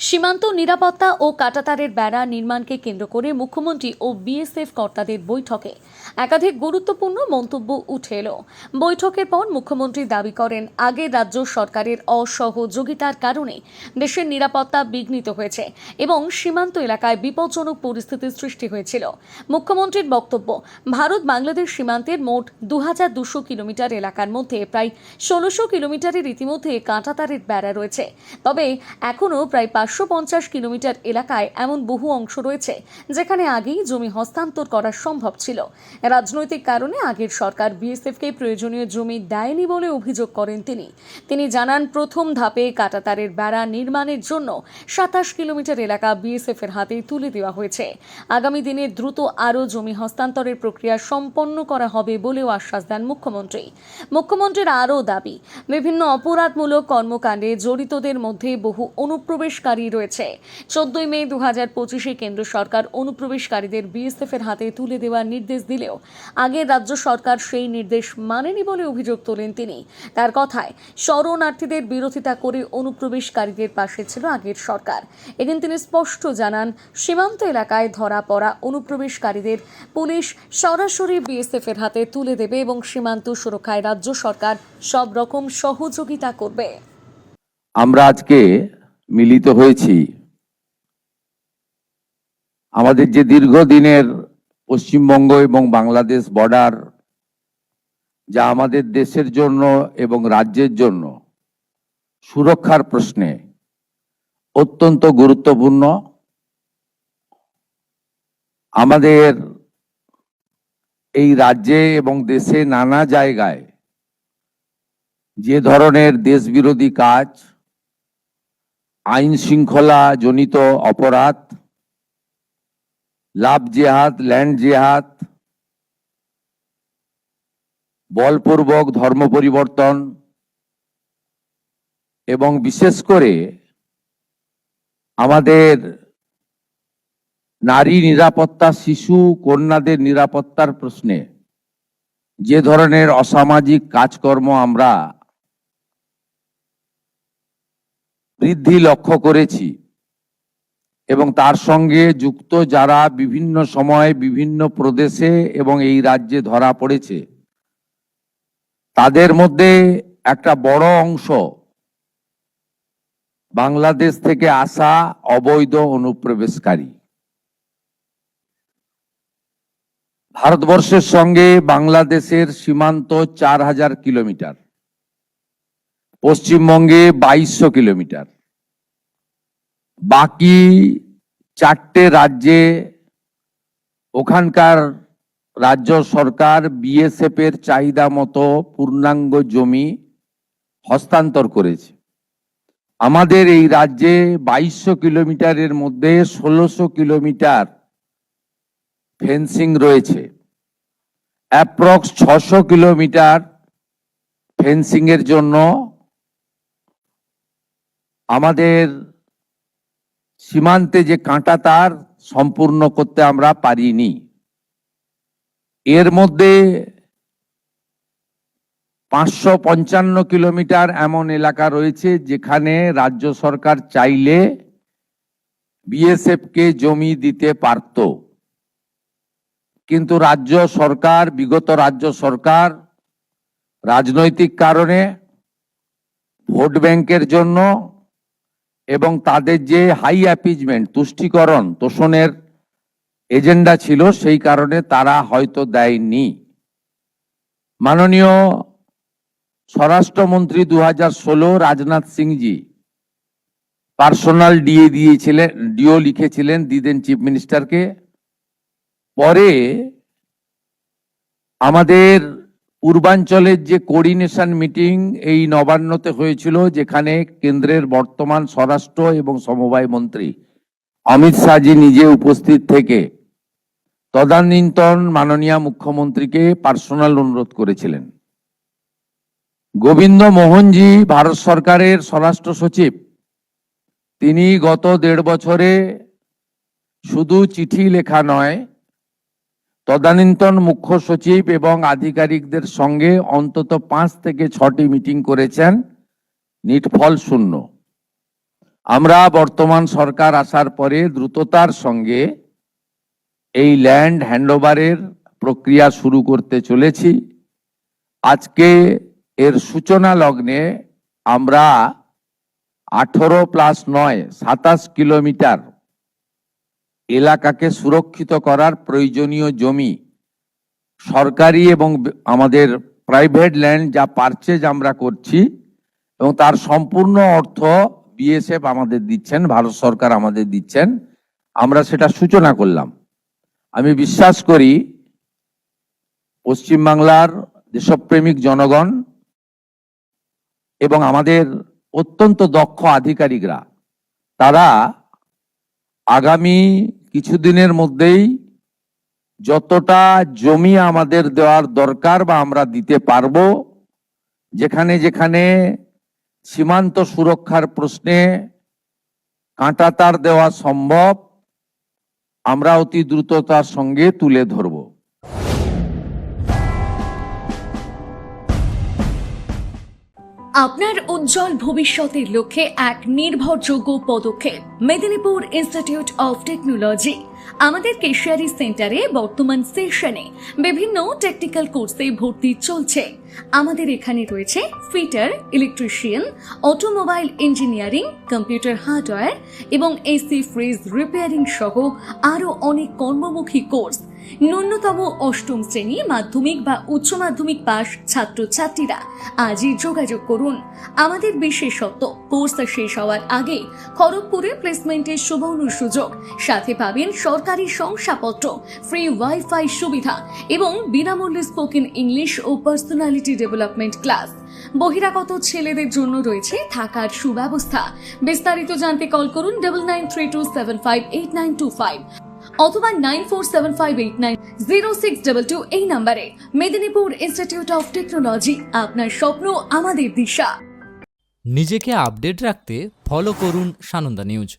সীমান্ত নিরাপত্তা ও কাঁটাতারের বেড়া নির্মাণকে কেন্দ্র করে মুখ্যমন্ত্রী ও বিএসএফ কর্তাদের বৈঠকে একাধিক গুরুত্বপূর্ণ মন্তব্য উঠে এলো। বৈঠকের পর মুখ্যমন্ত্রী দাবি করেন, আগের রাজ্য সরকারের অসহযোগিতার কারণে দেশের নিরাপত্তা বিঘ্নিত হয়েছে এবং সীমান্ত এলাকায় বিপজ্জনক পরিস্থিতির সৃষ্টি হয়েছিল। মুখ্যমন্ত্রীর বক্তব্য, ভারত বাংলাদেশ সীমান্তের মোট 2200 কিলোমিটার এলাকার মধ্যে প্রায় 1600 কিলোমিটারের ইতিমধ্যে কাঁটাতারের বেড়া রয়েছে, তবে এখনও প্রায় 550 কিলোমিটার এলাকায় এমন বহু অংশ রয়েছে যেখানে আগেই জমি হস্তান্তর করা সম্ভব ছিল। রাজনৈতিক কারণে আগের সরকার বিএসএফকে প্রয়োজনীয় জমি দেয়নি বলে অভিযোগ করেন তিনি জানান, প্রথম ধাপে কাঁটাতারের বেড়া নির্মাণের জন্য 27 কিলোমিটার এলাকা বিএসএফ এর হাতে তুলে দেওয়া হয়েছে। আগামী দিনে দ্রুত আরও জমি হস্তান্তরের প্রক্রিয়া সম্পন্ন করা হবে বলেও আশ্বাস দেন মুখ্যমন্ত্রীর আরও দাবি, বিভিন্ন অপরাধমূলক কর্মকাণ্ডে জড়িতদের মধ্যে বহু অনুপ্রবেশকারী রয়েছে। 14 মে 2025 কেন্দ্র সরকার অনুপ্রবেশকারীদের বিএসএফ এর হাতে তুলে দেওয়ার নির্দেশ দিলেও আগের রাজ্য সরকার সেই নির্দেশ মানেনি বলে অভিযোগ তোলেন তিনি। তার কথায়, শরণার্থীদের বিরোধিতা করে অনুপ্রবেশকারীদের পাশে ছিল আগের সরকার। এদিন তিনি স্পষ্ট জানান, সীমান্ত এলাকায় ধরা পড়া অনুপ্রবেশকারীদের পুলিশ সরাসরি বিএসএফ এর হাতে তুলে দেবে এবং সীমান্ত সুরক্ষায় রাজ্য সরকার সব রকম সহযোগিতা করবে। আমরা আজকে মিলিত হয়েছি আমাদের যে দীর্ঘদিনের পশ্চিমবঙ্গ এবং বাংলাদেশ বর্ডার, যা আমাদের দেশের জন্য এবং রাজ্যের জন্য সুরক্ষার প্রশ্নে অত্যন্ত গুরুত্বপূর্ণ। আমাদের এই রাজ্যে এবং দেশে নানা জায়গায় যে ধরনের দেশবিরোধী কাজ, আইন শৃঙ্খলা জনিত অপরাধ, লাভ জেহাদ, ল্যান্ড জেহাদ, বলপূর্বক ধর্ম পরিবর্তন এবং বিশেষ করে আমাদের নারী নিরাপত্তা, শিশু কন্যাদের নিরাপত্তার প্রশ্নে যে ধরনের অসামাজিক কাজকর্ম আমরা বৃদ্ধি লক্ষ্য করেছি এবং তার সঙ্গে যুক্ত যারা বিভিন্ন সময় বিভিন্ন প্রদেশে এবং এই রাজ্যে ধরা পড়েছে, তাদের মধ্যে একটা বড় অংশ বাংলাদেশ থেকে আসা অবৈধ অনুপ্রবেশকারী। ভারতবর্ষের সঙ্গে বাংলাদেশের সীমান্ত 4000 কিলোমিটার, পশ্চিমবঙ্গে 2200 কিলোমিটার। বাকি 4টে রাজ্যে ওখানকার রাজ্য সরকার বিএসএফ এর চাহিদা মতো পূর্ণাঙ্গ জমি হস্তান্তর করেছে। আমাদের এই রাজ্যে 2200 কিলোমিটারের মধ্যে 1600 কিলোমিটার ফেন্সিং রয়েছে। অ্যাপ্রক্স 600 কিলোমিটার ফেন্সিং এর জন্য আমাদের সীমান্তে যে কাঁটাতার সম্পূর্ণ করতে আমরা পারিনি। এর মধ্যে 555 কিলোমিটার এমন এলাকা রয়েছে যেখানে রাজ্য সরকার চাইলে বিএসএফ কে জমি দিতে পারত, কিন্তু বিগত রাজ্য সরকার রাজনৈতিক কারণে, ভোট ব্যাংকের জন্য এবং তাদের যে হাই অ্যাপিজমেন্ট, তুষ্টিকরণ তোষণের এজেন্ডা ছিল, সেই কারণে তারা হয়তো দেয়নি। মাননীয় স্বরাষ্ট্রমন্ত্রী 2016 রাজনাথ সিংজি পার্সোনাল ডিও লিখেছিলেন, দিদেন চিফ মিনিস্টারকে। পরে আমাদের পূর্বাঞ্চলের যে কোঅর্ডিনেশন মিটিং এই নবান্নতে হয়েছিল, যেখানে কেন্দ্রের বর্তমান স্বরাষ্ট্র এবং সমবায় মন্ত্রী অমিত শাহজি নিজে উপস্থিত থেকে তদানীন্তন মাননীয় মুখ্যমন্ত্রীকে পার্সোনাল অনুরোধ করেছিলেন। গোবিন্দ মোহনজি ভারত সরকারের স্বরাষ্ট্র সচিব, তিনি গত 1.5 বছরে শুধু চিঠি লেখা নয়, তদানীন্তন মুখ্য সচিব এবং আধিকারিকদের সঙ্গে অন্তত 5 থেকে 6টি মিটিং করেছেন, নিটফল শূন্য। আমরা বর্তমান সরকার আসার পরে দ্রুততার সঙ্গে এই ল্যান্ড হ্যান্ডওভারের প্রক্রিয়া শুরু করতে চলেছি। আজকে এর সূচনা লগ্নে আমরা 18+9 27 কিলোমিটার এলাকাকে সুরক্ষিত করার প্রয়োজনীয় জমি সরকারি এবং আমাদের প্রাইভেট ল্যান্ড যা পারচেজ আমরা করছি এবং তার সম্পূর্ণ অর্থ বিএসএফ আমাদের দিচ্ছেন, ভারত সরকার আমাদের দিচ্ছেন, আমরা সেটা সূচনা করলাম। আমি বিশ্বাস করি পশ্চিমবাংলার দেশপ্রেমিক জনগণ এবং আমাদের অত্যন্ত দক্ষ আধিকারিকরা তারা আগামী কিছুদিনের মধ্যেই যতটা জমি আমাদের দেওয়ার দরকার বা আমরা দিতে পারবো, যেখানে যেখানে সীমান্ত সুরক্ষার প্রশ্নে কাঁটাতার দেওয়া সম্ভব আমরা অতি দ্রুততার সঙ্গে তুলে ধরব। আপনার উজ্জ্বল ভবিষ্যতের লক্ষ্যে এক নির্ভরযোগ্য পদক্ষেপ মেদিনীপুর ইনস্টিটিউট অফ টেকনোলজি। আমাদের কেশিয়ারি সেন্টারে বর্তমান সেশনে বিভিন্ন টেকনিক্যাল কোর্সে ভর্তি চলছে। আমাদের এখানে রয়েছে fitter, electrician, automobile engineering, computer hardware এবং এসি ফ্রিজ রিপেয়ারিং সহ আরও অনেক কর্মমুখী কোর্স। ন্যূনতম অষ্টম শ্রেণী, মাধ্যমিক বা উচ্চ মাধ্যমিক পাস ছাত্রছাত্রীরা আজই যোগাযোগ করুন। আমাদের বিশেষত্ব, কোর্স শেষ হওয়ার আগে খড়গপুরে প্লেসমেন্টের সুবর্ণ সুযোগ, সাথে পাবেন সরকারি শংসাপত্র, ফ্রি ওয়াইফাই সুবিধা এবং বিনামূল্যে স্পোকেন ইংলিশ ও পার্সোনালিটি ডেভেলপমেন্ট ক্লাস। বহিরাগত ছেলেদের জন্য রয়েছে থাকার সুব্যবস্থা। বিস্তারিত জানতে কল করুন 9932758925 অথবা 9475890622 এই নম্বরে। মেদিনীপুর ইনস্টিটিউট অফ টেকনোলজি, আপনার স্বপ্ন আমাদের দিশা। নিজেকে আপডেট রাখতে ফলো করুন সানন্দা নিউজ।